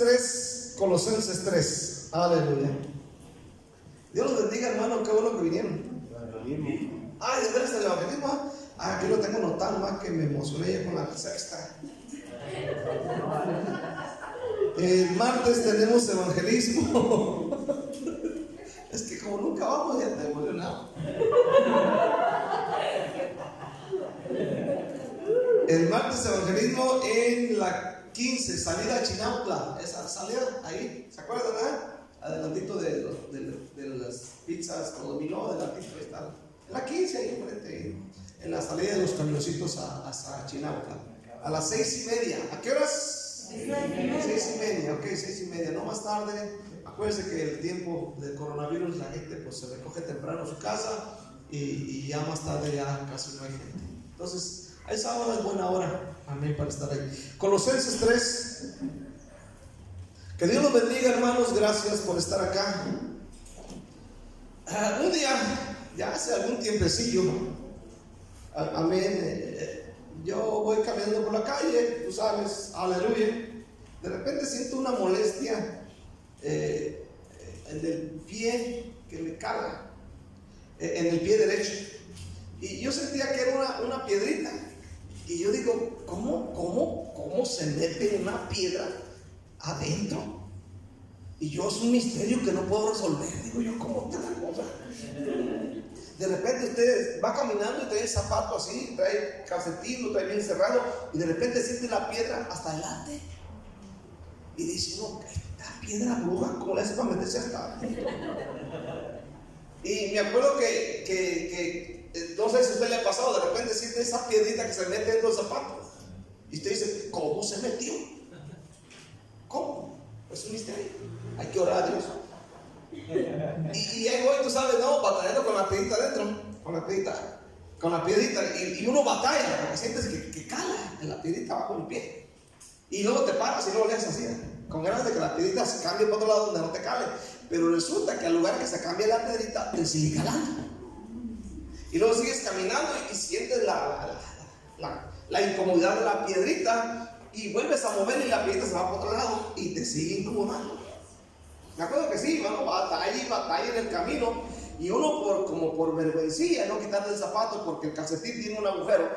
3, Colosenses 3. Aleluya. Dios los bendiga, hermano, qué bueno que vinieron. Ay, de veras el evangelismo. Aquí lo tengo notado, más que me emocioné ya con la sexta. El martes tenemos evangelismo. Es que como nunca vamos, ya te emocionado. El martes evangelismo en la 15, salida a Chinautla. Esa salida ahí, ¿se acuerdan? Adelantito de las pizzas con dominó, adelantito está. En la 15 ahí enfrente, en la salida de los camioncitos hasta Chinautla. A las 6:30. ¿A qué horas? 6:30, ok, 6:30, no más tarde. Acuérdense que el tiempo del coronavirus la gente pues se recoge temprano a su casa y ya más tarde ya casi no hay gente. Entonces, a esa hora es buena hora, amén, para estar ahí. Colosenses 3. Que Dios los bendiga, hermanos, gracias por estar acá. Un día, ya hace algún tiempecillo, amén, yo voy caminando por la calle, tú sabes, aleluya. De repente siento una molestia en el pie que me cala, en el pie derecho. Y yo sentía que era una piedrita. Y yo digo, ¿cómo se mete una piedra adentro? Y yo, es un misterio que no puedo resolver. Digo yo, ¿cómo está la cosa? De repente usted va caminando y trae el zapato así, trae calcetín, lo trae bien cerrado, y de repente siente la piedra hasta adelante. Y dice, no, esta piedra bruja, ¿cómo le hace para meterse hasta? Y me acuerdo que no sé si a usted le ha pasado, de repente siente esa piedrita que se mete dentro del zapato. Y usted dice, ¿cómo se metió? ¿Cómo? Es un misterio. Hay que orar a Dios. Y ahí voy, tú sabes, no, batallando con la piedrita adentro, con la piedrita, y uno batalla, porque sientes que cala en la piedrita abajo del pie. Y luego te paras y luego le haces así, con ganas de que la piedrita se cambie para otro lado donde no te cale. Pero resulta que al lugar que se cambie la piedrita, te sigue calando. Y luego sigues caminando y sientes la incomodidad de la piedrita, y vuelves a mover y la piedrita se va para otro lado y te sigue incomodando. Me acuerdo que sí, bueno, batalla en el camino, y uno como por vergüencilla no quitarle el zapato porque el calcetín tiene un agujero.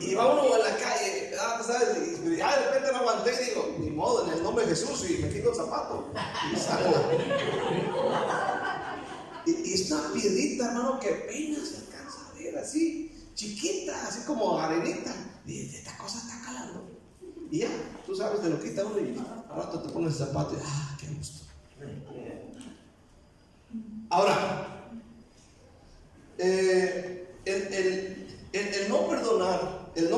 Y va uno en la calle, ¿sabes? Y ya de repente no aguanté y digo, ni modo, en el nombre de Jesús, y me quito el zapato. Y salgo. Y es una piedrita, hermano, que apenas se alcanza a ver, así, chiquita, así como arenita. Y esta cosa está calando. Y ya, tú sabes, te lo quita uno y al rato te pones el zapato y qué gusto. Ahora, el no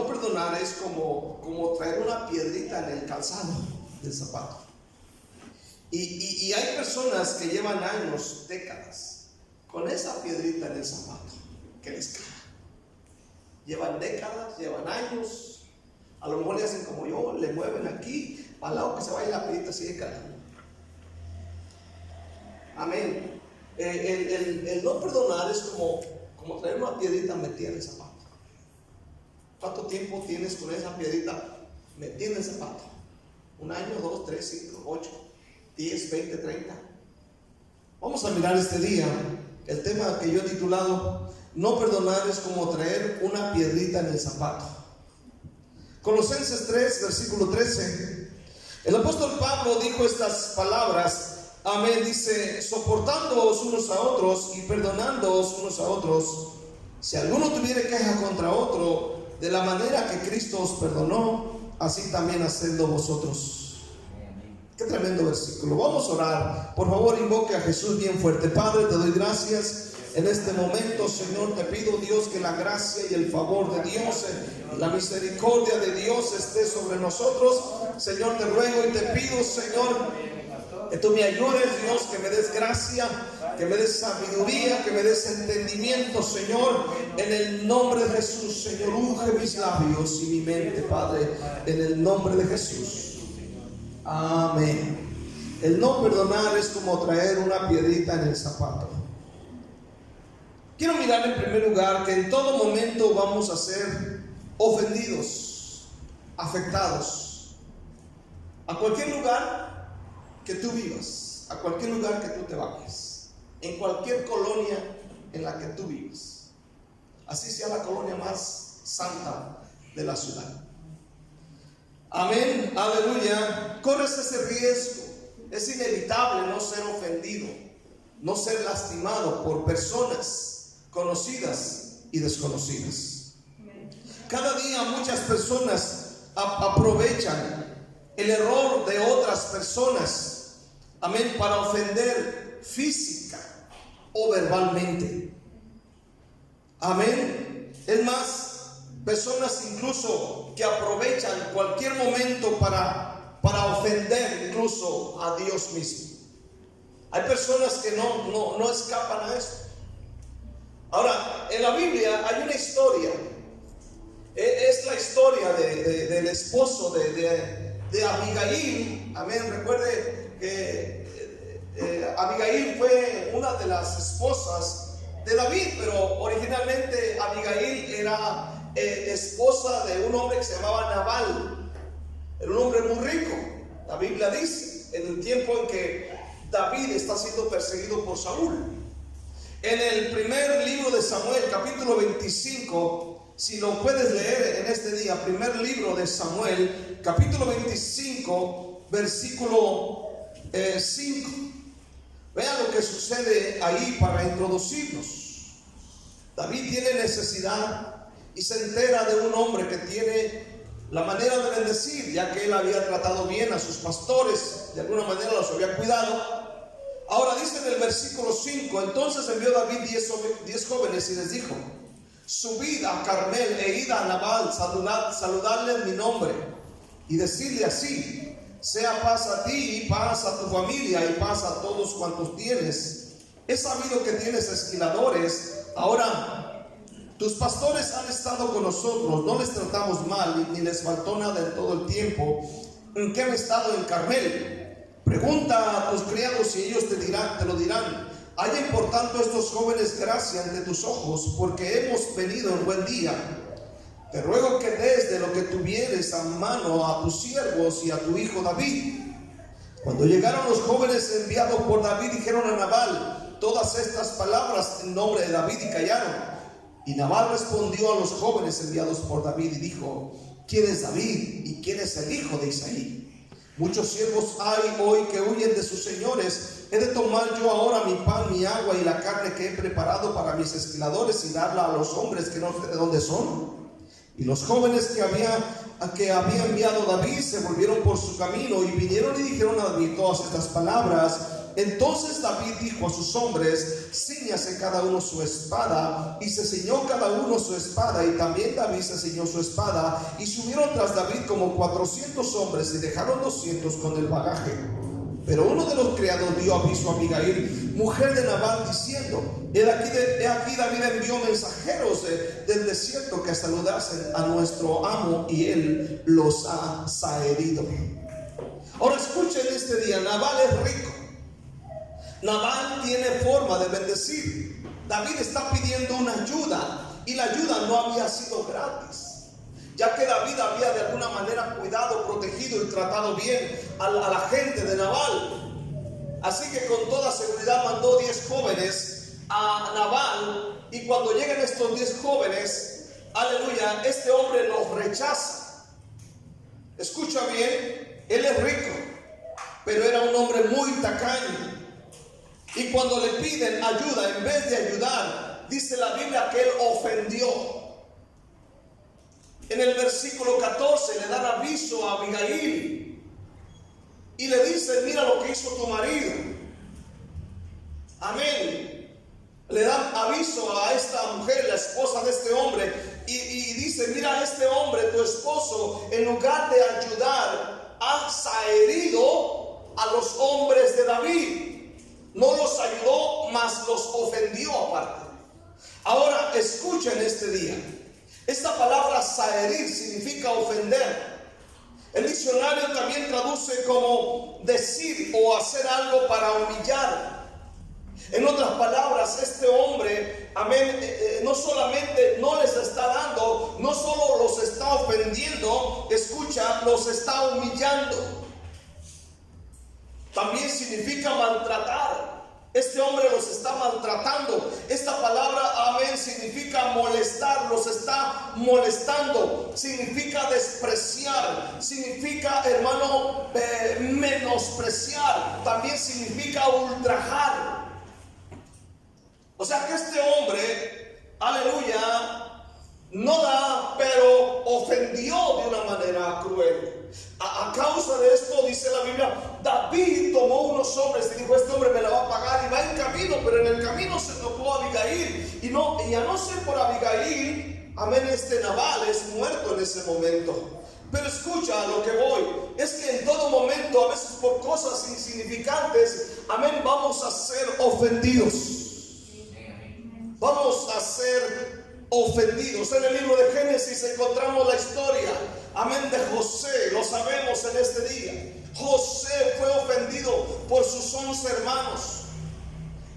perdonar es como traer una piedrita en el calzado del zapato. Y hay personas que llevan años, décadas, con esa piedrita en el zapato que les cala. Llevan décadas, llevan años. A lo mejor le hacen como yo, le mueven aquí, al lado que se vaya la piedrita sigue calando. Amén. El no perdonar es como traer una piedrita metida en el zapato. ¿Cuánto tiempo tienes con esa piedrita metida en el zapato? 1 año, 2, 3, 5, 8, 10, 20, 30. Vamos a mirar este día el tema que yo he titulado no perdonar es como traer una piedrita en el zapato. Colosenses 3, versículo 13. El apóstol Pablo dijo estas palabras. Amén, dice, soportándoos unos a otros y perdonándoos unos a otros, si alguno tuviere queja contra otro, de la manera que Cristo os perdonó, así también hacedlo vosotros. Qué tremendo versículo. Vamos a orar. Por favor, invoque a Jesús bien fuerte. Padre, te doy gracias en este momento, Señor. Te pido, Dios, que la gracia y el favor de Dios, la misericordia de Dios esté sobre nosotros. Señor, te ruego y te pido, Señor, que tú me ayudes, Dios, que me des gracia, que me des sabiduría, que me des entendimiento, Señor, en el nombre de Jesús. Señor, unge mis labios y mi mente, Padre, en el nombre de Jesús. Amén. El no perdonar es como traer una piedrita en el zapato. Quiero mirar en primer lugar que en todo momento vamos a ser ofendidos. afectados. A cualquier lugar que tú vivas, a cualquier lugar que tú te vayas, en cualquier colonia en la que tú vivas, así sea la colonia más santa de la ciudad. Amén, aleluya. Corres ese riesgo. Es inevitable no ser ofendido, no ser lastimado por personas conocidas y desconocidas. Cada día muchas personas aprovechan el error de otras personas, amén, para ofender física o verbalmente. Amén. Es más, personas incluso que aprovechan cualquier momento para ofender incluso a Dios mismo. Hay personas que no escapan a esto. Ahora, en la Biblia hay una historia. Es la historia del esposo de Abigail. Amén. Recuerde que Abigail fue una de las esposas de David, pero originalmente Abigail era esposa de un hombre que se llamaba Nabal. Era un hombre muy rico. La Biblia dice, en el tiempo en que David está siendo perseguido por Saúl. En el primer libro de Samuel, capítulo 25, si lo puedes leer en este día, primer libro de Samuel, capítulo 25, versículo 5. Vean lo que sucede ahí para introducirnos. David tiene necesidad y se entera de un hombre que tiene la manera de bendecir, ya que él había tratado bien a sus pastores, de alguna manera los había cuidado. Ahora dice en el versículo 5, entonces envió David 10 jóvenes y les dijo: subid a Carmel e id a Nabal, saludadle en mi nombre y decidle así: sea paz a ti y paz a tu familia y paz a todos cuantos tienes. He sabido que tienes esquiladores. Ahora tus pastores han estado con nosotros, no les tratamos mal, ni les faltó nada en todo el tiempo en que han estado en Carmel. Pregunta a tus criados y ellos te lo dirán. Hallen por tanto estos jóvenes gracia ante tus ojos, porque hemos venido en buen día. Te ruego que des de lo que tuvieres a mano a tus siervos y a tu hijo David. Cuando llegaron los jóvenes enviados por David, dijeron a Nabal todas estas palabras en nombre de David y callaron. Y Nabal respondió a los jóvenes enviados por David y dijo: ¿quién es David y quién es el hijo de Isaí? Muchos siervos hay hoy que huyen de sus señores. ¿He de tomar yo ahora mi pan, mi agua y la carne que he preparado para mis esquiladores y darla a los hombres que no sé de dónde son? Y los jóvenes que había enviado David se volvieron por su camino y vinieron y dijeron a David todas estas palabras. Entonces David dijo a sus hombres: cíñase cada uno su espada. Y se ciñó cada uno su espada, y también David se ciñó su espada. Y subieron tras David como 400 hombres y dejaron 200 con el bagaje. Pero uno de los criados dio aviso a Abigail, mujer de Nabal, diciendo: he aquí David envió mensajeros del desierto que saludasen a nuestro amo, y él los ha zaherido. Ahora escuchen este día, Nabal es rico. Nabal tiene forma de bendecir. David está pidiendo una ayuda, y la ayuda no había sido gratis, ya que David había de alguna manera cuidado, protegido y tratado bien a la gente de Nabal. Así que con toda seguridad mandó 10 jóvenes a Nabal, y cuando llegan estos 10 jóvenes, aleluya, este hombre los rechaza. Escucha bien, él es rico, pero era un hombre muy tacaño. Y cuando le piden ayuda, en vez de ayudar, dice la Biblia que él ofendió. En el versículo 14 le dan aviso a Abigail y le dice: mira lo que hizo tu marido. Amén. Le dan aviso a esta mujer, la esposa de este hombre, y dice: mira, este hombre, tu esposo, en lugar de ayudar, ha zaherido a los hombres de David. No los ayudó, mas los ofendió aparte. Ahora escuchen este día. Esta palabra zaherir significa ofender. El diccionario también traduce como decir o hacer algo para humillar. En otras palabras, este hombre amén, no solamente no les está dando, no solo los está ofendiendo, escucha, los está humillando. También significa maltratar. Este hombre los está maltratando. Esta palabra, amén, significa molestar, los está molestando. Significa despreciar, significa, hermano, menospreciar. También significa ultrajar. O sea que este hombre, aleluya, no da, pero ofendió de una manera cruel. A causa de esto, dice la Biblia, David tomó unos hombres y dijo: este hombre me la va a pagar, y va en camino, pero en el camino se topó a Abigail, y a no ser por Abigail, amén, Nabal es muerto en ese momento. Pero escucha a lo que voy, es que en todo momento, a veces por cosas insignificantes, amén, vamos a ser ofendidos. Vamos a ser ofendidos. En el libro de Génesis encontramos la historia, amén, de José. Lo sabemos en este día. José fue ofendido por sus 11 hermanos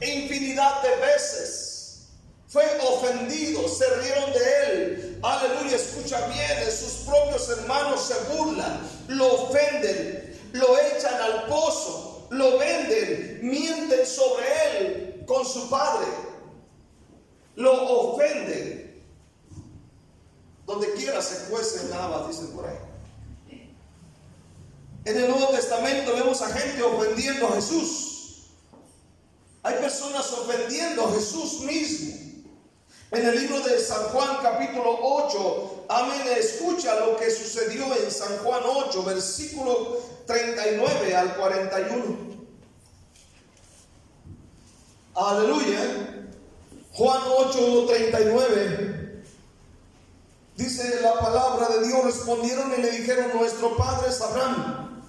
infinidad de veces. Fue ofendido, se rieron de él. Aleluya, escucha bien, sus propios hermanos se burlan, lo ofenden, lo echan al pozo, lo venden, mienten sobre él con su padre, lo ofenden. Donde quiera se cuece nada, dicen por ahí. En el Nuevo Testamento vemos a gente ofendiendo a Jesús. Hay personas ofendiendo a Jesús mismo. En el libro de San Juan capítulo 8, amén, escucha lo que sucedió en San Juan 8, versículo 39 al 41. Aleluya. Juan 8, 39. Dice la palabra de Dios: respondieron y le dijeron: nuestro padre es Abraham.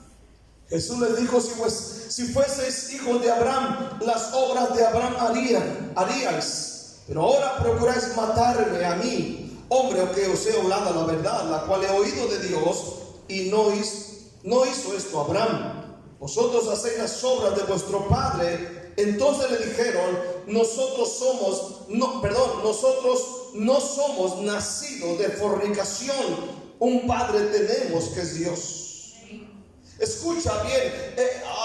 Jesús les dijo: si fueseis hijos de Abraham, las obras de Abraham haríais. Pero ahora procuráis matarme a mí, hombre que os he hablado la verdad, la cual he oído de Dios, y no hizo esto Abraham. Vosotros hacéis las obras de vuestro padre. Entonces le dijeron: nosotros no somos nacidos de fornicación, un padre tenemos que es Dios. Escucha bien,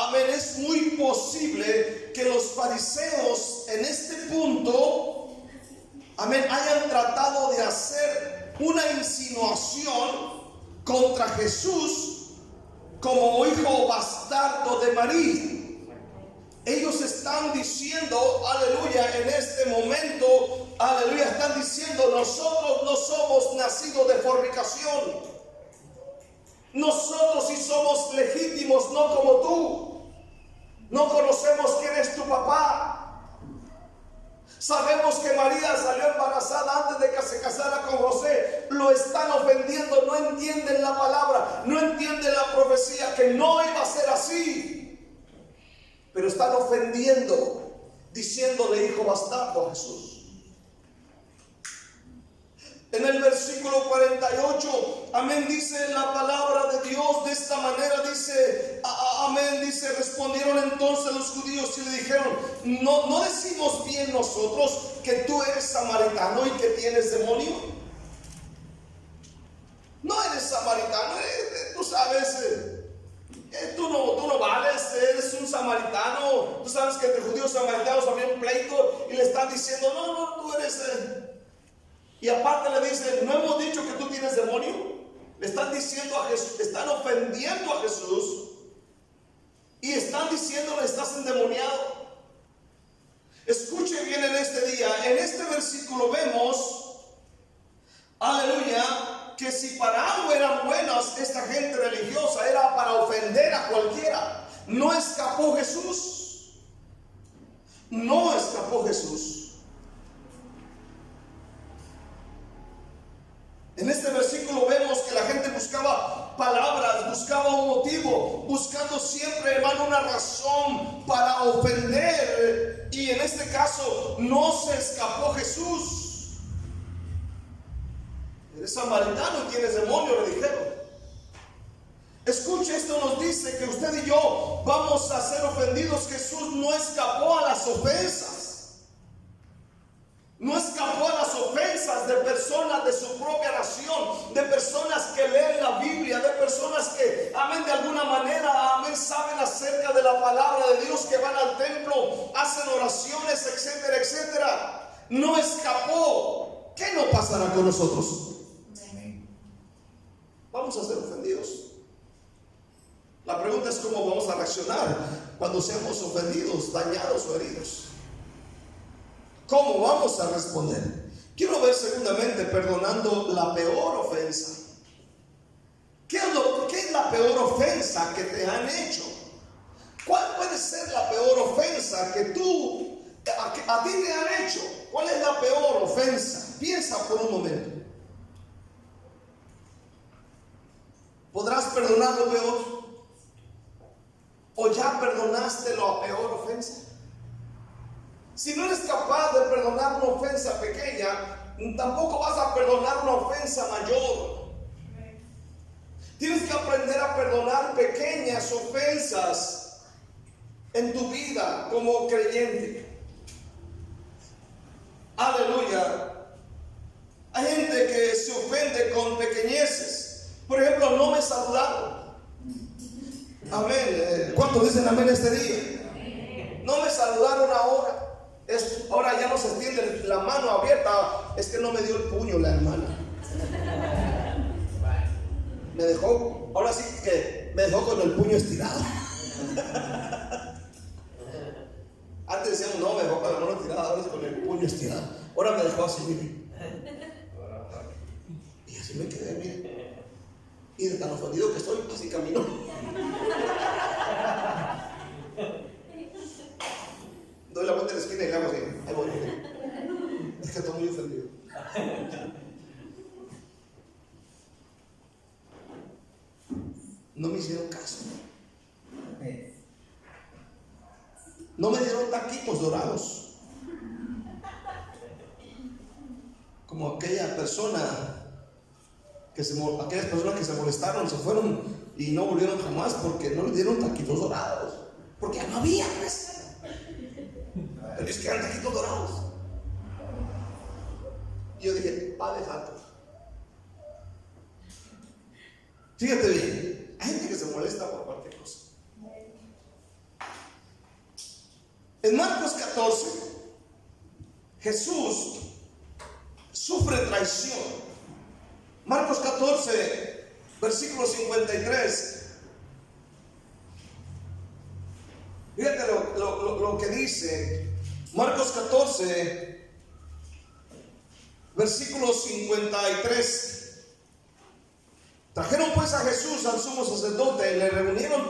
amén, es muy posible que los fariseos en este punto, amén, hayan tratado de hacer una insinuación contra Jesús como hijo bastardo de María. Ellos están diciendo, aleluya, en este momento, aleluya, están diciendo: nosotros no somos nacidos de fornicación. Nosotros sí somos legítimos, no como tú. No conocemos quién es tu papá. Sabemos que María salió embarazada antes de que se casara con José. Lo están ofendiendo, no entienden la palabra, no entienden la profecía, que no iba a ser así. Pero están ofendiendo, diciéndole hijo bastardo a Jesús. En el versículo 48, amén, dice la palabra de Dios de esta manera, dice, amén, dice: respondieron entonces los judíos y le dijeron: ¿no decimos bien nosotros que tú eres samaritano y que tienes demonio? No eres samaritano, tú sabes, tú no vales, eres un samaritano. Tú sabes que entre judíos y samaritanos había un pleito, y le están diciendo: no, tú eres... Y aparte le dicen: ¿no hemos dicho que tú tienes demonio? Le están diciendo a Jesús, están ofendiendo a Jesús, y están diciéndole: estás endemoniado. Escuche bien en este día, en este versículo vemos, aleluya, que si para algo eran buenas esta gente religiosa, era para ofender a cualquiera. No escapó Jesús. No escapó Jesús. En este versículo vemos que la gente buscaba palabras, buscaba un motivo, buscando siempre, hermano, una razón para ofender. Y en este caso no se escapó Jesús. Eres samaritano y tienes demonio, le dijeron. Escuche, esto nos dice que usted y yo vamos a ser ofendidos. Jesús no escapó a las ofensas. No hacen oraciones, etcétera, etcétera. No escapó. ¿Qué no pasará con nosotros? Vamos a ser ofendidos. La pregunta es cómo vamos a reaccionar cuando seamos ofendidos, dañados o heridos. ¿Cómo vamos a responder? Quiero ver segundamente perdonando la peor ofensa. ¿Qué es la peor ofensa que te han hecho? ¿Cuál puede ser la peor ofensa que a ti te han hecho? ¿Cuál es la peor ofensa? Piensa por un momento. ¿Podrás perdonar lo peor? ¿O ya perdonaste la peor ofensa? Si no eres capaz de perdonar una ofensa pequeña, tampoco vas a perdonar una ofensa mayor. Tienes que aprender a perdonar pequeñas ofensas en tu vida como creyente. Aleluya. Hay gente que se ofende con pequeñeces. Por ejemplo, no me saludaron. Amén. ¿Cuántos dicen amén este día? No me saludaron ahora. Ahora ya no se extiende la mano abierta. Es que no me dio el puño la hermana. Me dejó, ahora sí que me dejó con el puño estirado. Antes decíamos, no, me dejó con la mano estirada, ahora es con el puño estirado. Ahora me dejó así, mire. Y así me quedé, mire. Y de tan ofendido que estoy, así camino. Doy la vuelta de la esquina y le hago así. Ahí voy. Es que estoy muy ofendido. No me hicieron caso. No me dieron taquitos dorados. Como aquella persona aquellas personas que se molestaron, se fueron y no volvieron jamás porque no les dieron taquitos dorados. Porque ya no había, pues. Pero es que eran taquitos dorados. Y yo dije, Padre Santo. Fíjate bien, hay gente que se molesta por cualquier cosa. En Marcos 14, Jesús sufre traición. Marcos 14, versículo 53. Fíjate lo que dice. Marcos 14, versículo 53. Trajeron pues a Jesús al sumo sacerdote, le reunieron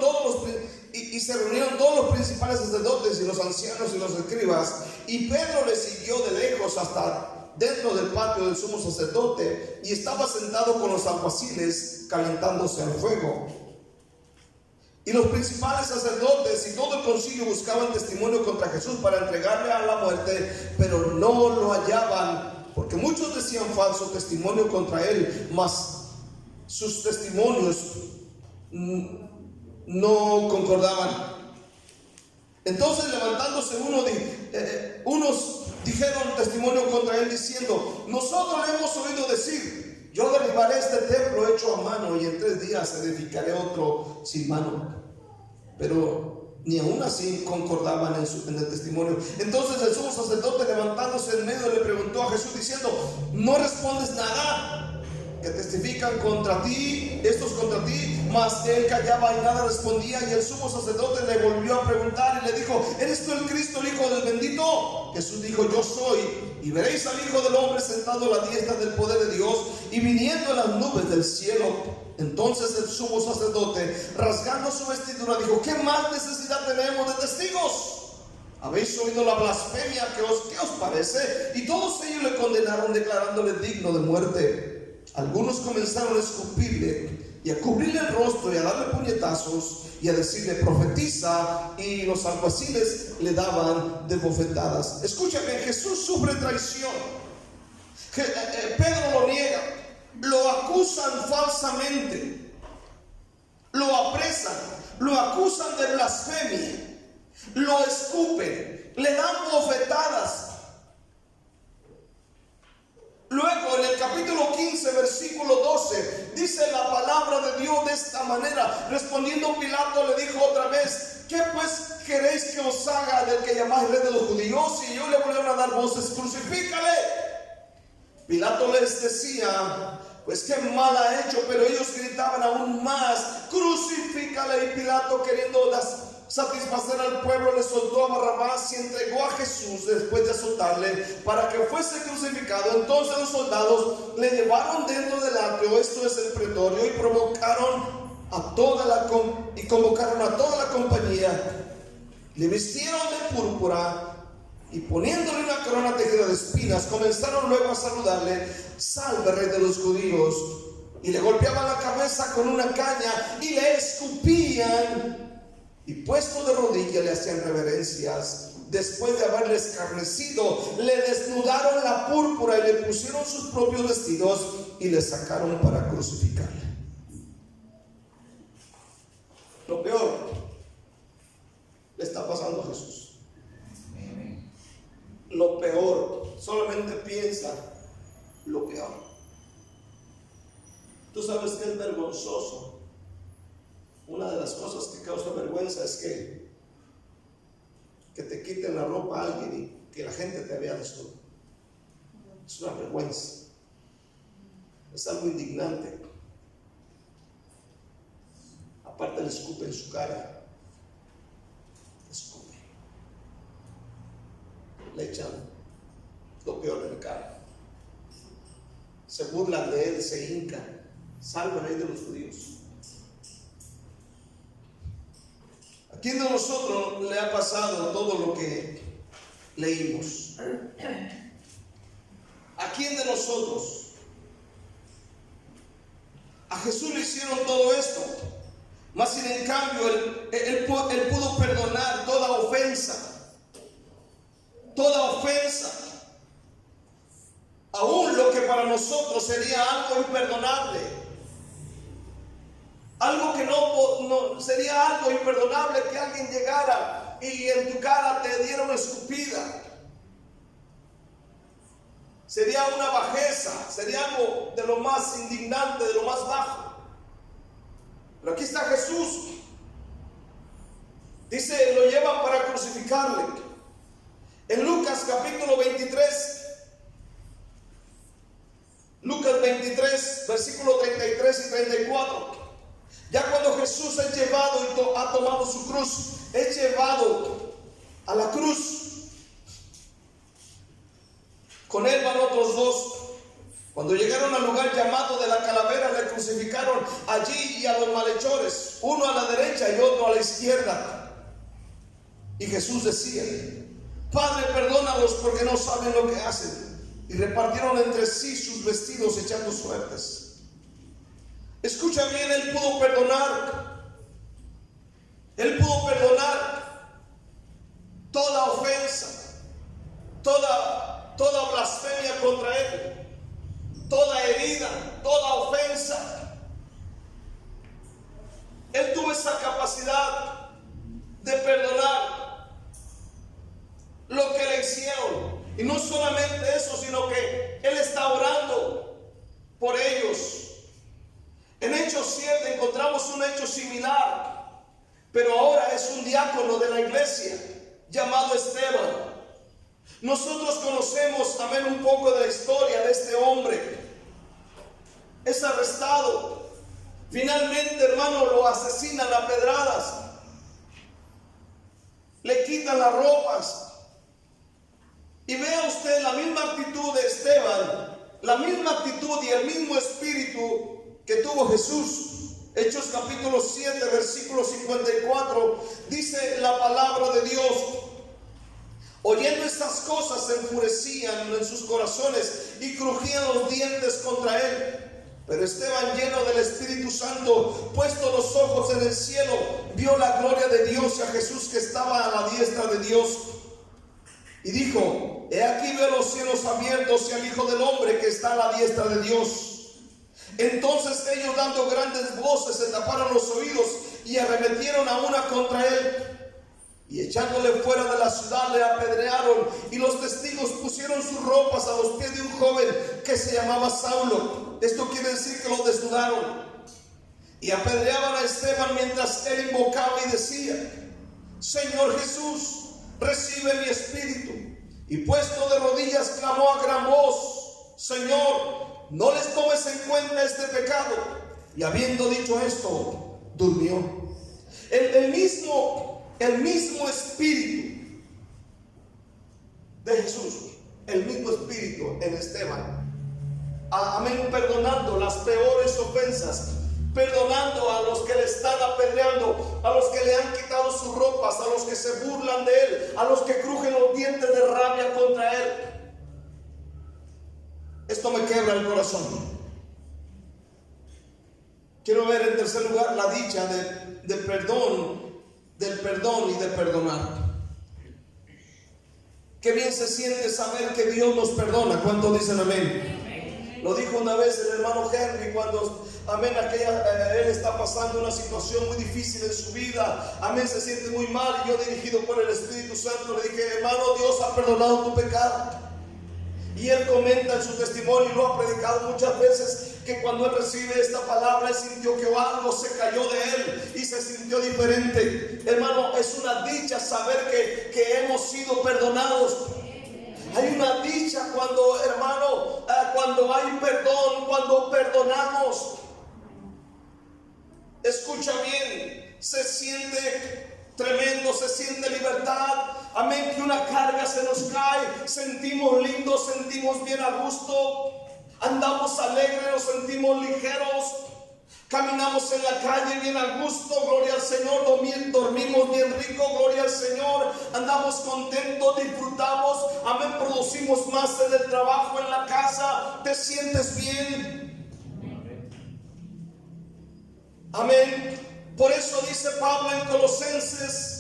y se reunieron todos los principales sacerdotes y los ancianos y los escribas, y Pedro le siguió de lejos hasta dentro del patio del sumo sacerdote, y estaba sentado con los alguaciles calentándose al fuego. Y los principales sacerdotes y todo el concilio buscaban testimonio contra Jesús para entregarle a la muerte, pero no lo hallaban, porque muchos decían falso testimonio contra él, mas sus testimonios no concordaban. Entonces, levantándose unos dijeron testimonio contra él diciendo: nosotros le hemos oído decir, yo derribaré este templo hecho a mano y en 3 días edificaré otro sin mano. Pero ni aún así concordaban en el testimonio. Entonces el sumo sacerdote, levantándose en medio, le preguntó a Jesús diciendo: ¿no respondes nada? Que testifican contra ti, estos contra ti. Mas él callaba y nada respondía. Y el sumo sacerdote le volvió a preguntar y le dijo: ¿eres tú el Cristo, el Hijo del bendito? Jesús dijo: yo soy. Y veréis al Hijo del Hombre sentado a la diestra del poder de Dios y viniendo en las nubes del cielo. Entonces el sumo sacerdote, rasgando su vestidura, dijo: ¿qué más necesidad tenemos de testigos? ¿Habéis oído la blasfemia? ¿Qué os parece? Y todos ellos le condenaron, declarándole digno de muerte. Algunos comenzaron a escupirle y a cubrirle el rostro y a darle puñetazos y a decirle: profetiza. Y los alguaciles le daban de bofetadas. Escúchame, Jesús sufre traición. Pedro lo niega, lo acusan falsamente, lo apresan, lo acusan de blasfemia, lo escupen, le dan bofetadas. Luego en el capítulo 15, versículo 12, dice la palabra de Dios de esta manera: respondiendo Pilato le dijo otra vez: ¿qué pues queréis que os haga del que llamáis rey de los judíos? Y ellos le volvieron a dar voces: crucifícale. Pilato les decía: pues qué mal ha hecho. Pero ellos gritaban aún más: crucifícale. Y Pilato, queriendo satisfacer al pueblo, le soltó a Barrabás y entregó a Jesús después de azotarle para que fuese crucificado. Entonces los soldados le llevaron dentro del atrio, esto es el pretorio, y convocaron a toda la compañía. Le vistieron de púrpura y poniéndole una corona tejida de espinas, comenzaron luego a saludarle: salve, rey de los judíos. Y le golpeaban la cabeza con una caña y le escupían, y puesto de rodillas le hacían reverencias. Después de haberle escarnecido, le desnudaron la púrpura y le pusieron sus propios vestidos y le sacaron para crucificarle. Lo peor le está pasando a Jesús. Lo peor, solamente piensa lo peor. Tú sabes que es vergonzoso. Una de las cosas que causa vergüenza es que te quiten la ropa a alguien y que la gente te vea desnudo. Es una vergüenza. Es algo indignante. Aparte le escupe en su cara. Escupe. Le echan lo peor en la cara. Se burlan de él, se hincan. Salve, rey de los judíos. ¿A quién de nosotros le ha pasado todo lo que leímos? ¿A quién de nosotros? A Jesús le hicieron todo esto, mas sin en cambio él pudo perdonar toda ofensa, aún lo que para nosotros sería algo imperdonable. Algo que no sería algo imperdonable, que alguien llegara y en tu cara te diera una escupida. Sería una bajeza, sería algo de lo más indignante, de lo más bajo. Pero aquí está Jesús. Dice, lo llevan para crucificarle. En Lucas capítulo 23, Lucas 23, versículos 33 y 34. Ya cuando Jesús es llevado y ha tomado su cruz, es llevado a la cruz. Con él van otros dos. Cuando llegaron al lugar llamado de la calavera, le crucificaron allí y a los malhechores, uno a la derecha y otro a la izquierda. Y Jesús decía: Padre, perdónalos porque no saben lo que hacen. Y repartieron entre sí sus vestidos echando suertes. Escucha bien, Él pudo perdonar. Él pudo perdonar toda ofensa, toda blasfemia contra Él, toda herida, toda ofensa. Él tuvo esa capacidad de perdonar lo que le hicieron. Y no solamente eso, sino que Él está orando por ellos. En Hechos 7 encontramos un hecho similar, pero ahora es un diácono de la iglesia llamado Esteban. Nosotros conocemos también un poco de la historia de este hombre. Es arrestado. Finalmente, hermano, lo asesinan a pedradas. Le quitan las ropas. Y vea usted la misma actitud de Esteban, la misma actitud y el mismo espíritu que tuvo Jesús. Hechos capítulo 7, versículo 54, dice la palabra de Dios: oyendo estas cosas se enfurecían en sus corazones y crujían los dientes contra él. Pero Esteban, lleno del Espíritu Santo, puesto los ojos en el cielo, vio la gloria de Dios y a Jesús que estaba a la diestra de Dios. Y dijo: he aquí veo los cielos abiertos y al Hijo del Hombre que está a la diestra de Dios. Entonces ellos, dando grandes voces, se taparon los oídos y arremetieron a una contra él. Y echándole fuera de la ciudad le apedrearon. Y los testigos pusieron sus ropas a los pies de un joven que se llamaba Saulo. Esto quiere decir que lo desnudaron. Y apedreaban a Esteban mientras él invocaba y decía: Señor Jesús, recibe mi espíritu. Y puesto de rodillas clamó a gran voz: Señor, no les tomes en cuenta este pecado. Y habiendo dicho esto, durmió. El mismo espíritu de Jesús, el mismo espíritu en Esteban, amén, perdonando las peores ofensas, perdonando a los que le están apedreando, a los que le han quitado sus ropas, a los que se burlan de él, a los que crujen los dientes de rabia contra él. Esto me quebra el corazón. Quiero ver en tercer lugar la dicha del perdón y de perdonar. Qué bien se siente saber que Dios nos perdona. ¿Cuántos dicen amén? Lo dijo una vez el hermano Henry cuando, amén, él está pasando una situación muy difícil en su vida. Amén, se siente muy mal. Y yo, dirigido por el Espíritu Santo, le dije: hermano, Dios ha perdonado tu pecado. Y él comenta en su testimonio, y lo ha predicado muchas veces, que cuando él recibe esta palabra, él sintió que algo se cayó de él y se sintió diferente. Hermano, es una dicha saber que hemos sido perdonados. Hay una dicha cuando, hermano, cuando hay perdón, cuando perdonamos. Escucha bien, se siente tremendo, se siente libertad. Amén, que una carga se nos cae, sentimos lindos, sentimos bien a gusto, andamos alegres, nos sentimos ligeros, caminamos en la calle bien a gusto, gloria al Señor, dormimos bien rico, gloria al Señor, andamos contentos, disfrutamos, amén, producimos más en el trabajo, en la casa, te sientes bien, amén. Por eso dice Pablo en Colosenses,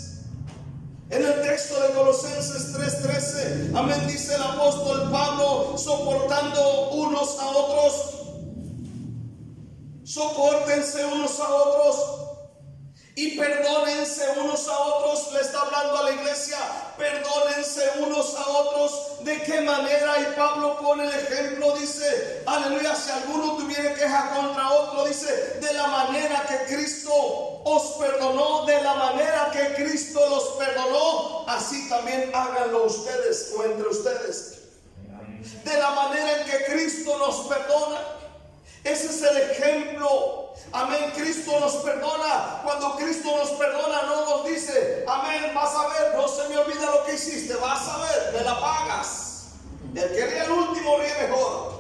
en el texto de Colosenses 3:13, amén, dice el apóstol Pablo: soportando unos a otros, sopórtense unos a otros y perdónense unos a otros. Le está hablando a la iglesia: perdónense unos a otros. ¿De qué manera? Y Pablo pone el ejemplo, dice, aleluya, si alguno tuviera queja contra otro, dice, de la manera que Cristo os perdonó, de la manera que Cristo los perdonó, así también háganlo ustedes o entre ustedes. De la manera en que Cristo nos perdona. Ese es el ejemplo. Amén, Cristo nos perdona. Cuando Cristo nos perdona, no nos dice: amén, vas a ver, no se me olvida lo que hiciste, vas a ver, me la pagas. El que ríe el último ríe mejor.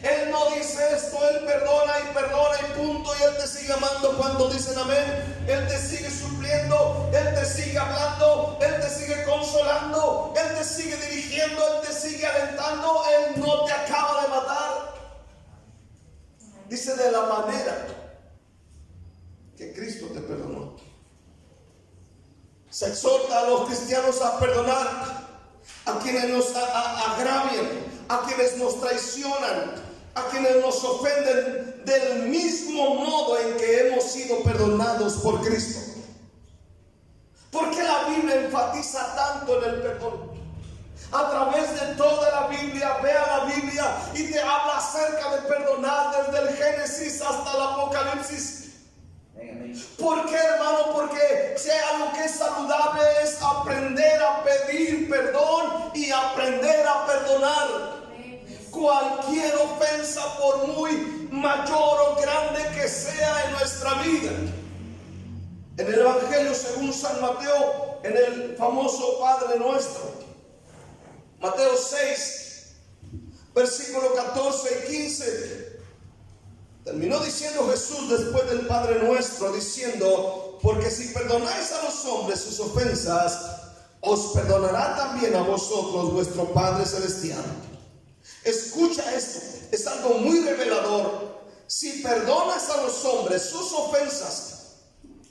Él no dice esto, Él perdona y punto, y Él te sigue amando. Cuando dicen amén, Él te sigue supliendo, Él te sigue hablando, Él te sigue consolando, Él te sigue dirigiendo, Él te sigue alentando, Él no te acaba de matar. Dice: de la manera que Cristo te perdonó. Se exhorta a los cristianos a perdonar a quienes nos agravian, a quienes nos traicionan, a quienes nos ofenden, del mismo modo en que hemos sido perdonados por Cristo. ¿Por qué la Biblia enfatiza tanto en el perdón? A través de toda la Biblia, vea la Biblia y te habla acerca de perdonar desde el Génesis hasta el Apocalipsis. ¿Por qué, hermano? Porque si hay algo que es saludable es aprender a pedir perdón y aprender a perdonar. Cualquier ofensa, por muy mayor o grande que sea en nuestra vida. En el Evangelio según San Mateo, en el famoso Padre Nuestro, Mateo 6, versículo 14 y 15, terminó diciendo Jesús después del Padre Nuestro, diciendo: porque si perdonáis a los hombres sus ofensas, os perdonará también a vosotros vuestro Padre Celestial. Escucha esto, es algo muy revelador. Si perdonas a los hombres sus ofensas,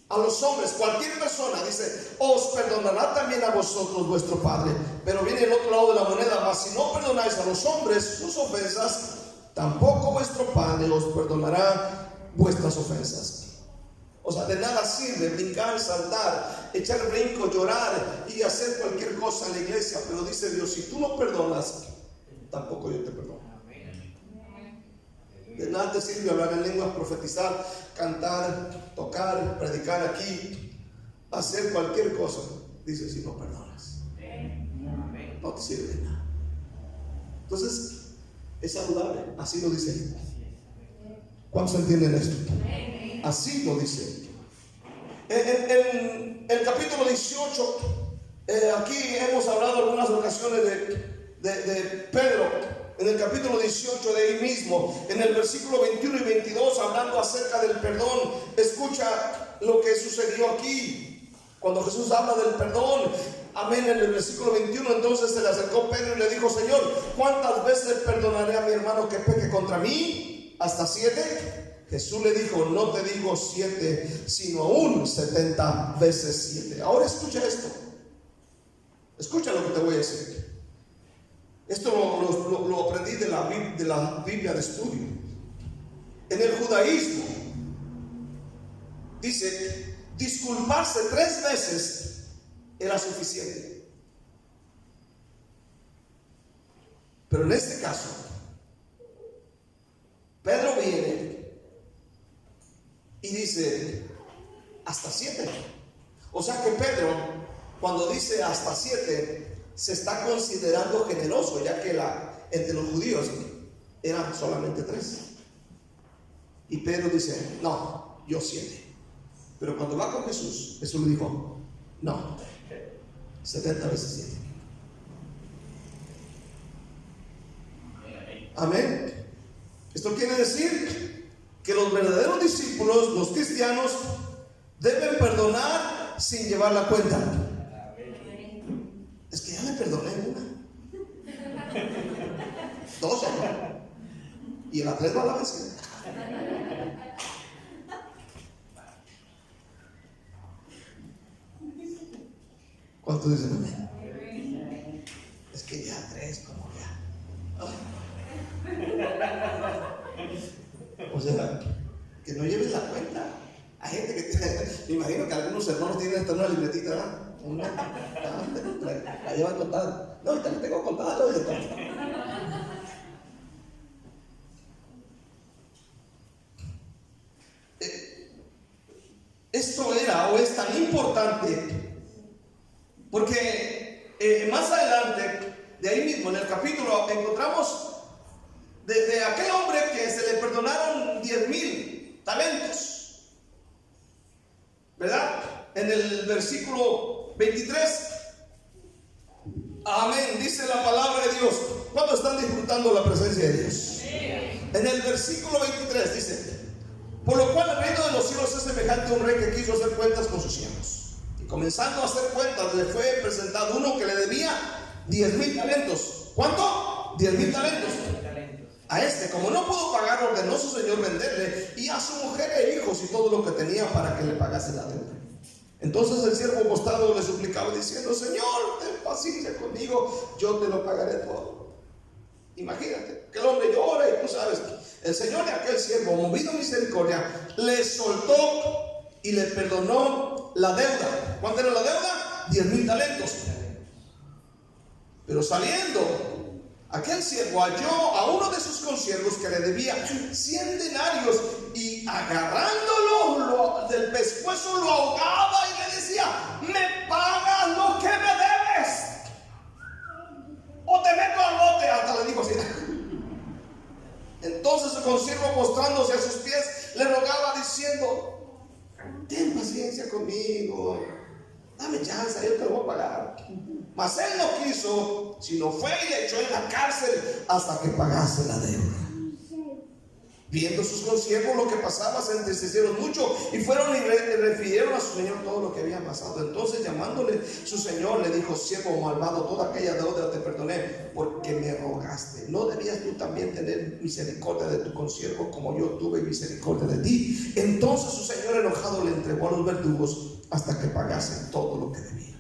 a los hombres, cualquier persona, dice, os perdonará también a vosotros vuestro Padre. Pero viene el otro lado de la moneda: mas si no perdonáis a los hombres sus ofensas, tampoco vuestro Padre os perdonará vuestras ofensas. O sea, de nada sirve brincar, saltar, echar brinco, llorar y hacer cualquier cosa en la iglesia, pero dice Dios: si tú no perdonas, tampoco yo te perdono. De nada te sirve hablar en lenguas, profetizar, cantar, tocar, predicar aquí, hacer cualquier cosa, dice, si no perdonas. No te sirve de nada. Entonces, es saludable, así lo dice él. ¿Cuántos entienden esto? Así lo dice. En el capítulo 18, aquí hemos hablado algunas ocasiones de Pedro. En el capítulo 18 de ahí mismo, en el versículo 21 y 22, hablando acerca del perdón. Escucha lo que sucedió aquí cuando Jesús habla del perdón. Amén. En el versículo 21, entonces se le acercó Pedro y le dijo: Señor, ¿cuántas veces perdonaré a mi hermano que peque contra mí? ¿Hasta 7? Jesús le dijo: no te digo 7, sino aún 70 veces 7. Ahora escucha esto. Escucha lo que te voy a decir. Esto lo aprendí de la Biblia de estudio. En el judaísmo dice, disculparse 3 veces era suficiente. Pero en este caso, Pedro viene y dice hasta 7. O sea que Pedro, cuando dice hasta 7, se está considerando generoso, ya que entre los judíos eran solamente 3. Y Pedro dice: no, yo 7. Pero cuando va con Jesús, Jesús le dijo: no, 70 veces 7. Amén. Esto quiere decir que los verdaderos discípulos, los cristianos, deben perdonar sin llevar la cuenta. Es que ya le perdoné una, 2 ya no, y en la 3 va a la vecina. ¿Cuántos dicen amén? Es que ya 3 como ya. O sea, que no lleves la cuenta. Hay gente que tiene, me imagino que algunos hermanos tienen hasta una libretita, ¿verdad? La llevan contada. No, ahorita la tengo contada. Esto era o es tan importante porque más adelante, de ahí mismo en el capítulo, encontramos de aquel hombre que se le perdonaron 10,000 talentos, ¿verdad? En el versículo 23, amén, dice la palabra de Dios. ¿Cuántos están disfrutando la presencia de Dios? En el versículo 23 dice: por lo cual el reino de los cielos es semejante a un rey que quiso hacer cuentas con sus siervos. Y comenzando a hacer cuentas, le fue presentado uno que le debía 10,000 talentos. ¿Cuánto? 10,000 talentos. A este, como no pudo pagar, ordenó su señor venderle y a su mujer e hijos y todo lo que tenía para que le pagase la deuda. Entonces el siervo postrado le suplicaba diciendo: Señor, ten paciencia conmigo, yo te lo pagaré todo. Imagínate que el hombre llora y tú sabes, el señor de aquel siervo, movido a misericordia, le soltó y le perdonó la deuda. ¿Cuánto era la deuda? 10,000 talentos. Pero saliendo, aquel siervo halló a uno de sus consiervos que le debía 100 denarios y agarrándolo del pescuezo lo ahogaba y le decía: ¿me pagas lo que me debes? O te meto al bote. Hasta le dijo así. Entonces su consiervo, postrándose a sus pies, le rogaba diciendo: ten paciencia conmigo, dame chance, yo te lo voy a pagar. Mas él no quiso, sino fue y le echó en la cárcel hasta que pagase la deuda. Viendo sus consiervos lo que pasaba, se entristecieron mucho y fueron y refirieron a su señor todo lo que había pasado. Entonces, llamándole su señor, le dijo: siervo malvado, toda aquella deuda te perdoné porque me rogaste. ¿No debías tú también tener misericordia de tu consiervo como yo tuve misericordia de ti? Entonces su señor, enojado, le entregó a los verdugos hasta que pagase todo lo que debía.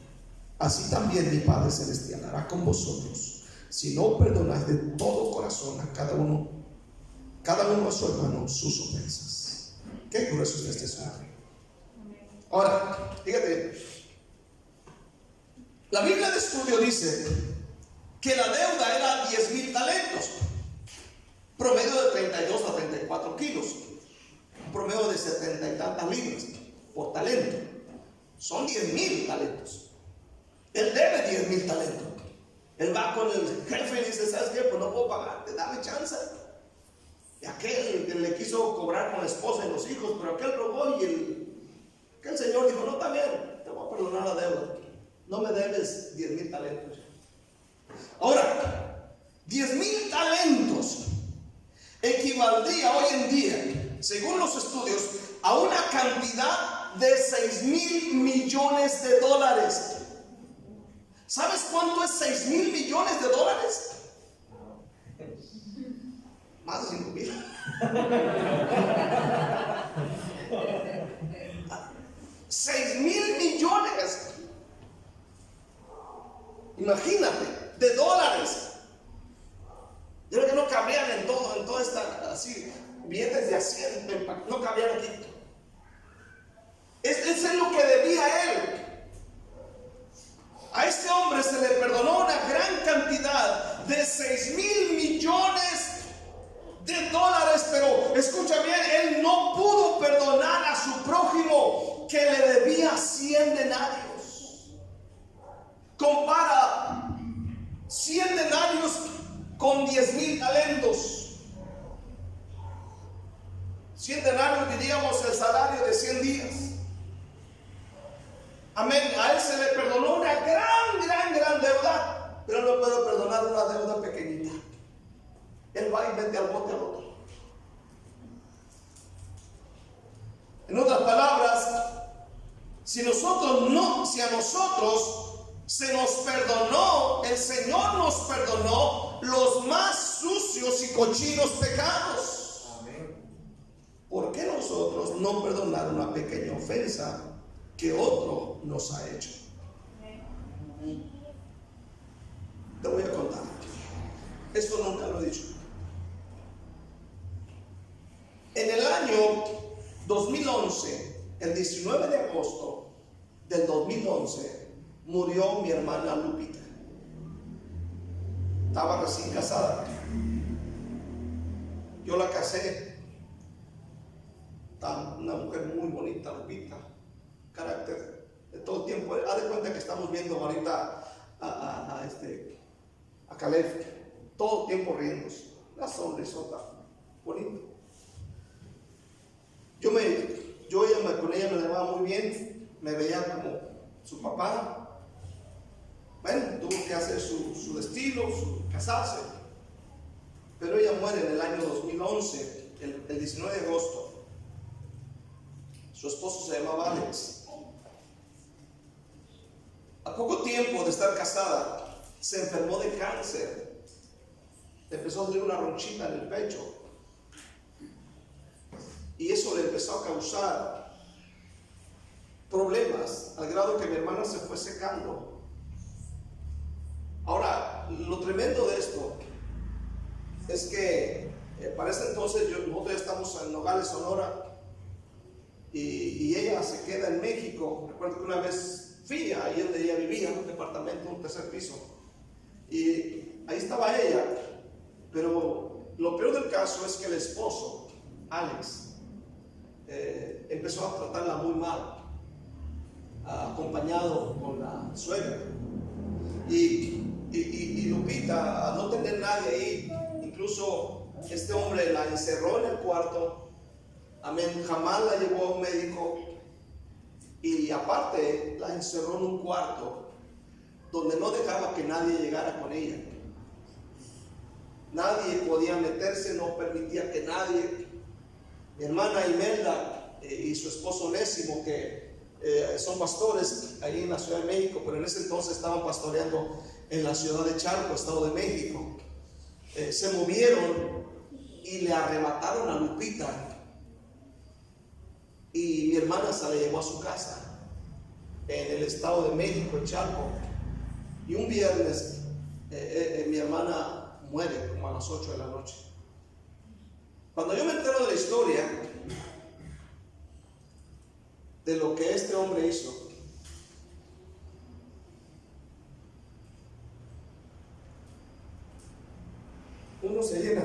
Así también mi Padre Celestial hará con vosotros, si no perdonáis de todo corazón a cada uno a su hermano sus ofensas. Qué grueso es este asunto. Ahora, fíjate, la Biblia de estudio dice que la deuda era 10,000 talentos, promedio de 32 a 34 kilos, un promedio de 70 y tantas libras por talento. son 10,000 talentos. Él debe 10,000 talentos. Él va con el jefe y dice, ¿sabes qué? Pues no puedo pagarte, dame chance. Y aquel que le quiso cobrar con la esposa y los hijos, pero aquel robó y aquel señor dijo, no, está bien, te voy a perdonar la deuda. No me debes 10,000 talentos. Ahora, 10,000 talentos equivaldría hoy en día, según los estudios, a una cantidad de 6,000 millones de dólares. ¿Sabes cuánto es 6,000 millones de dólares? Más de 5,000. 6,000 millones. Imagínate, de dólares. Yo creo que no cabrían en toda esta, así, billetes de asiento, no cabrían aquí. Eso es lo que debía él. A este hombre se le perdonó una gran cantidad de 6,000 millones de dólares, pero escucha bien, él no pudo perdonar a su prójimo que le debía 100 denarios. Compara 100 denarios con 10,000 talentos. 100 denarios, diríamos, el salario de 100 días. Amén. A él se le perdonó una gran deuda, pero no puedo perdonar una deuda pequeñita. Él va y mete al bote al otro. En otras palabras, si a nosotros se nos perdonó, el Señor nos perdonó los más sucios y cochinos pecados. Amén. ¿Por qué nosotros no perdonar una pequeña ofensa que otro nos ha hecho? Te voy a contar. Esto nunca lo he dicho. En el año 2011, el 19 de agosto del 2011, murió mi hermana Lupita. Estaba recién casada. Yo la casé. Una mujer muy bonita, Lupita. Carácter de todo el tiempo. Haz de cuenta que estamos viendo ahorita a Caleb. Todo el tiempo riéndose. La sonrisota. Bonito. Con ella me llevaba muy bien. Me veía como su papá. Bueno, tuvo que hacer su destino, casarse. Pero ella muere en el año 2011, el 19 de agosto. Su esposo se llamaba Alex. A poco tiempo de estar casada, se enfermó de cáncer. Empezó a tener una ronchita en el pecho. Y eso le empezó a causar problemas, al grado que mi hermana se fue secando. Ahora, lo tremendo de esto es que para ese entonces nosotros ya estamos en Nogales, Sonora, y ella se queda en México. Recuerdo que una vez fui ahí donde ella vivía, en un departamento, un tercer piso, y ahí estaba ella. Pero lo peor del caso es que el esposo, Alex, empezó a tratarla muy mal, acompañado con la suegra. Y Lupita, al no tener nadie ahí, incluso este hombre la encerró en el cuarto. Amén. Jamás la llevó a un médico. Y aparte la encerró en un cuarto donde no dejaba que nadie llegara con ella. Nadie podía meterse, no permitía que nadie. Mi hermana Imelda y su esposo Onésimo, que son pastores ahí en la Ciudad de México, pero en ese entonces estaban pastoreando en la ciudad de Chalco, Estado de México, se movieron y le arrebataron a Lupita. Y mi hermana se la llevó a su casa en el Estado de México, en Chalco. Y un viernes mi hermana muere como a las 8 de la noche. Cuando yo me entero de la historia de lo que este hombre hizo, uno se llena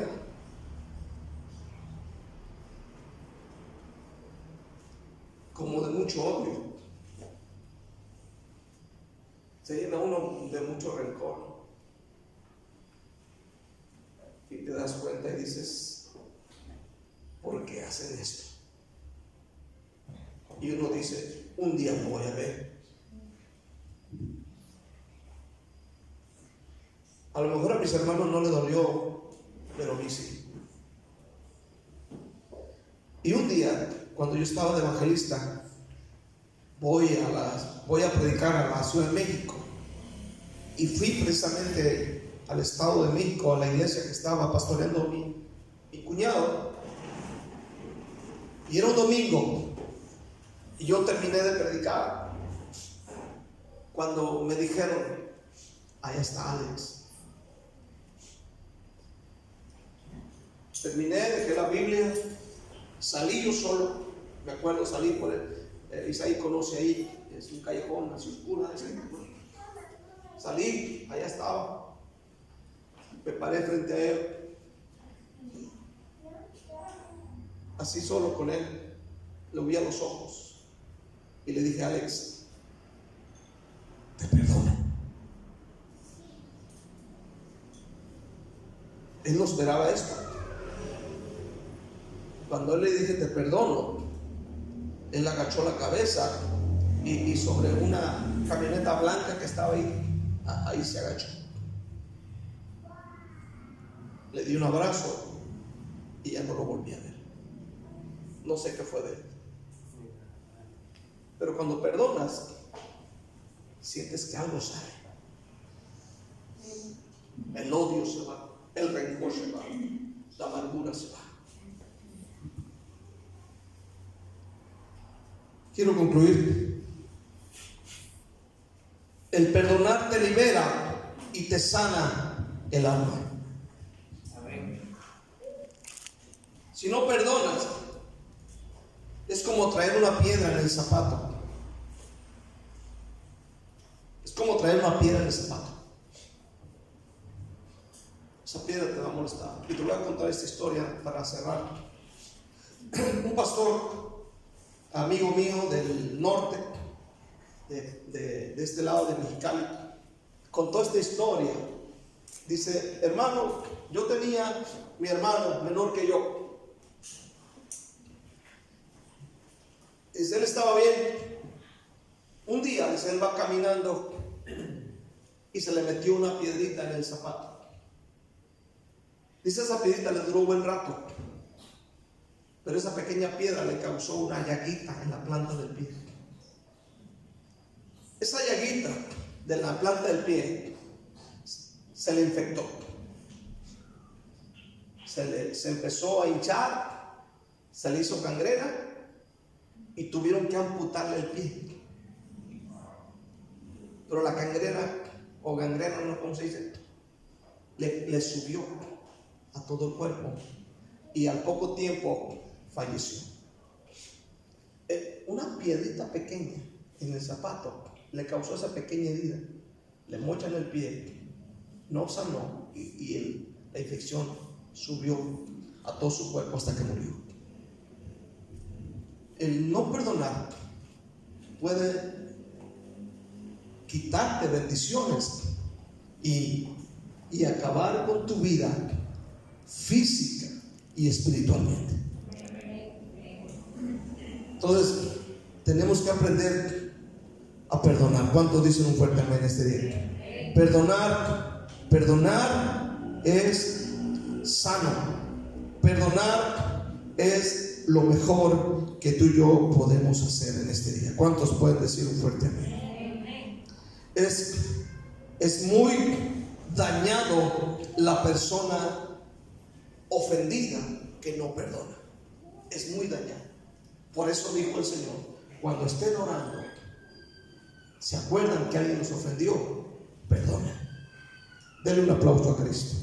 como de mucho odio. se llena uno de mucho rencor. Y te das cuenta y dices, ¿por qué hacen esto? Y uno dice, un día lo voy a ver. A lo mejor a mis hermanos no le dolió, pero a mí sí. Y un día, cuando yo estaba de evangelista, voy a predicar a la Ciudad de México. Y fui precisamente al Estado de México, a la iglesia que estaba pastoreando mi cuñado. Y era un domingo. Y yo terminé de predicar. Cuando me dijeron, allá está Alex. Terminé, dejé la Biblia, salí yo solo. Me acuerdo, salí por Isaí conoce ahí, es un callejón así oscuro. Salí, allá estaba. Me paré frente a él, así solo con él. Lo vi a los ojos y le dije, Alex, te perdono. Él no esperaba esto. Cuando él le dije, te perdono, él agachó la cabeza y sobre una camioneta blanca que estaba ahí se agachó. Le di un abrazo y ya no lo volví a ver. No sé qué fue de él. Pero cuando perdonas, sientes que algo sale. El odio se va, el rencor se va, la amargura se va. Quiero concluir. El perdonar te libera y te sana el alma. Si no perdonas, es como traer una piedra en el zapato. Es como traer una piedra en el zapato. Esa piedra te va a molestar. Y te voy a contar esta historia para cerrar. Un pastor, amigo mío del norte, de este lado de Mexicali, contó esta historia. Dice, hermano, yo tenía mi hermano menor que yo. Dice, él estaba bien. Un día, dice, él va caminando y se le metió una piedrita en el zapato. Dice, esa piedrita le duró un buen rato, pero esa pequeña piedra le causó una llaguita en la planta del pie. Esa llaguita de la planta del pie se le infectó. Se empezó a hinchar, se le hizo gangrena y tuvieron que amputarle el pie. Pero la gangrena, o gangrena, no sé cómo se dice, le subió a todo el cuerpo y al poco tiempo falleció. Una piedrita pequeña en el zapato le causó esa pequeña herida, le mochan el pie, no sanó y la infección subió a todo su cuerpo hasta que murió. El no perdonar puede quitarte bendiciones y acabar con tu vida física y espiritualmente. Entonces tenemos que aprender a perdonar. ¿Cuántos dicen un fuerte amén este día? Perdonar es sano. Perdonar es lo mejor que tú y yo podemos hacer en este día. ¿Cuántos pueden decir un fuerte amén? Es muy dañado la persona ofendida que no perdona. Es muy dañado. Por eso dijo el Señor, cuando estén orando, ¿se acuerdan que alguien nos ofendió? Perdona. Denle un aplauso a Cristo.